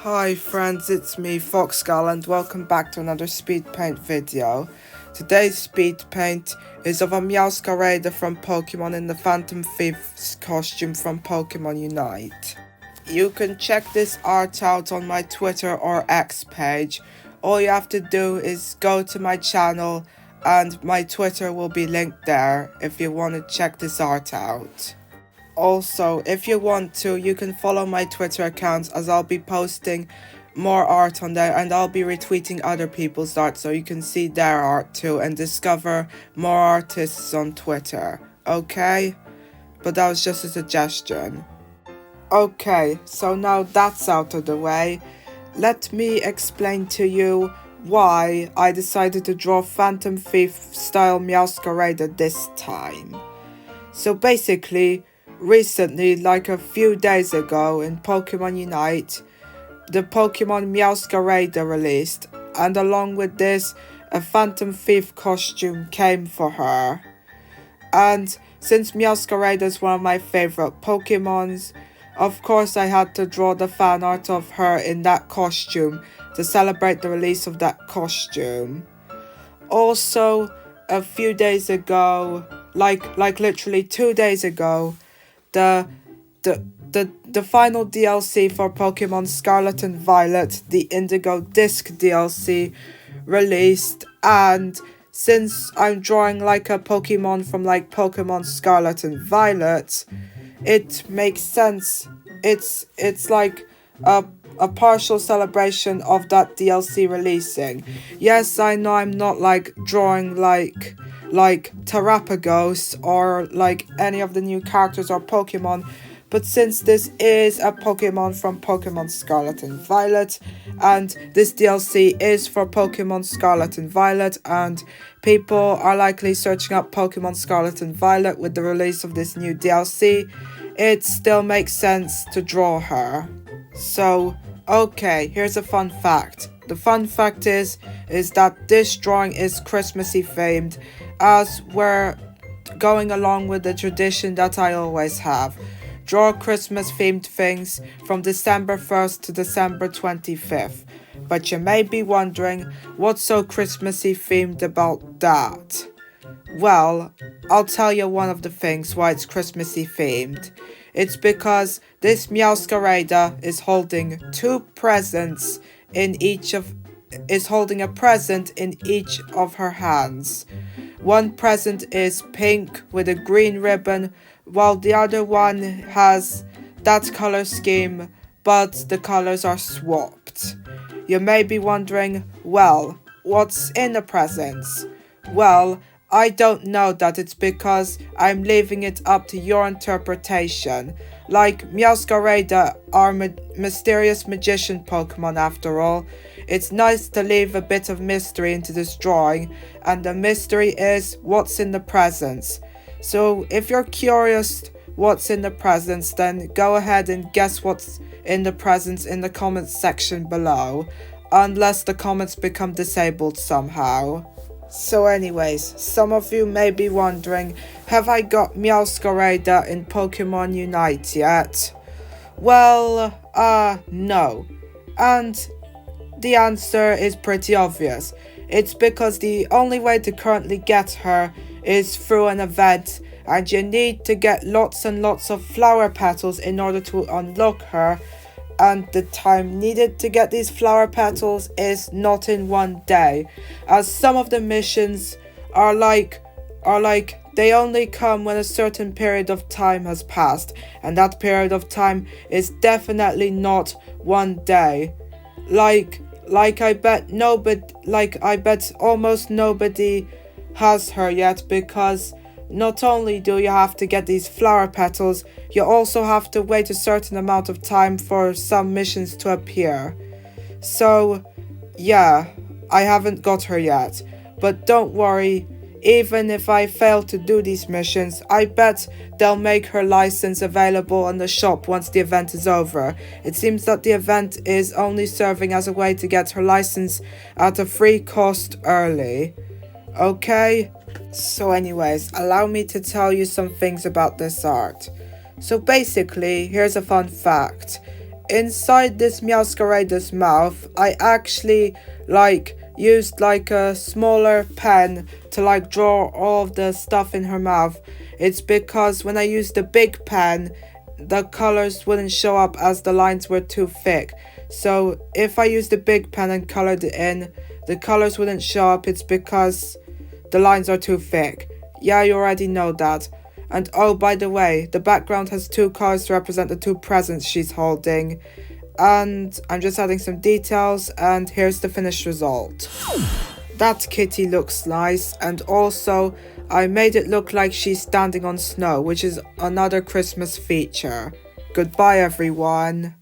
Hi friends, it's me FoxGalah and welcome back to another Speedpaint video. Today's Speedpaint is of a Meowscarada from Pokemon in the Phantom Thief's costume from Pokemon Unite. You can check this art out on my Twitter or X page. All you have to do is go to my channel and my Twitter will be linked there if you want to check this art out. Also, if you want to, you can follow my Twitter accounts as I'll be posting more art on there and I'll be retweeting other people's art so you can see their art too and discover more artists on Twitter, okay? But that was just a suggestion. Okay, so now that's out of the way, let me explain to you why I decided to draw Phantom Thief style Meowscarada this time. So basically, recently, like a few days ago in Pokemon Unite, the Pokemon Meowscarada released, and along with this, a Phantom Thief costume came for her. And since Meowscarada is one of my favorite Pokemons, of course I had to draw the fan art of her in that costume to celebrate the release of that costume. Also, a few days ago, like literally 2 days ago, the final DLC for Pokemon Scarlet and Violet, the Indigo Disc DLC, released, and since I'm drawing like a Pokemon from like Pokemon Scarlet and Violet, it makes sense. It's like a partial celebration of that DLC releasing. Yes, I know I'm not like drawing like Terrapagos or like any of the new characters or Pokemon, but since this is a Pokemon from Pokemon Scarlet and Violet, and this DLC is for Pokemon Scarlet and Violet, and people are likely searching up Pokemon Scarlet and Violet with the release of this new DLC, it still makes sense to draw her. So, okay, here's a fun fact. The fun fact is that this drawing is Christmassy themed, as we're going along with the tradition that I always have. Draw Christmas themed things from December 1st to December 25th. But you may be wondering, what's so Christmassy themed about that? Well, I'll tell you one of the things why it's Christmassy themed. It's because this Meowscarada is holding a present in each of her hands. One present is pink with a green ribbon, while the other one has that color scheme, but the colors are swapped. You may be wondering, well, what's in the presents? Well, I don't know that. It's because I'm leaving it up to your interpretation. Like, Meowscarada are mysterious magician Pokemon after all. It's nice to leave a bit of mystery into this drawing, and the mystery is what's in the presents. So if you're curious what's in the presents, then go ahead and guess what's in the presents in the comments section below, unless the comments become disabled somehow. So anyways, some of you may be wondering, have I got Meowscarada in Pokemon Unite yet? Well, no. And the answer is pretty obvious. It's because the only way to currently get her is through an event, and you need to get lots and lots of flower petals in order to unlock her, and the time needed to get these flower petals is not in one day, as some of the missions are like they only come when a certain period of time has passed, and that period of time is definitely not one day. I bet almost nobody has her yet, because not only do you have to get these flower petals, you also have to wait a certain amount of time for some missions to appear. So, yeah, I haven't got her yet. But don't worry, even if I fail to do these missions, I bet they'll make her license available on the shop once the event is over. It seems that the event is only serving as a way to get her license at a free cost early. Okay? So anyways, allow me to tell you some things about this art. So basically, here's a fun fact. inside this Meowscarada's mouth, I actually used a smaller pen to draw all of the stuff in her mouth. It's because when I used the big pen, the colors wouldn't show up as the lines were too thick. So if I used the big pen and colored it in, the colors wouldn't show up. It's because the lines are too thick. Yeah, you already know that. And oh, by the way, the background has two colors to represent the two presents she's holding. And I'm just adding some details, and here's the finished result. That kitty looks nice, and also I made it look like she's standing on snow, which is another Christmas feature. Goodbye everyone.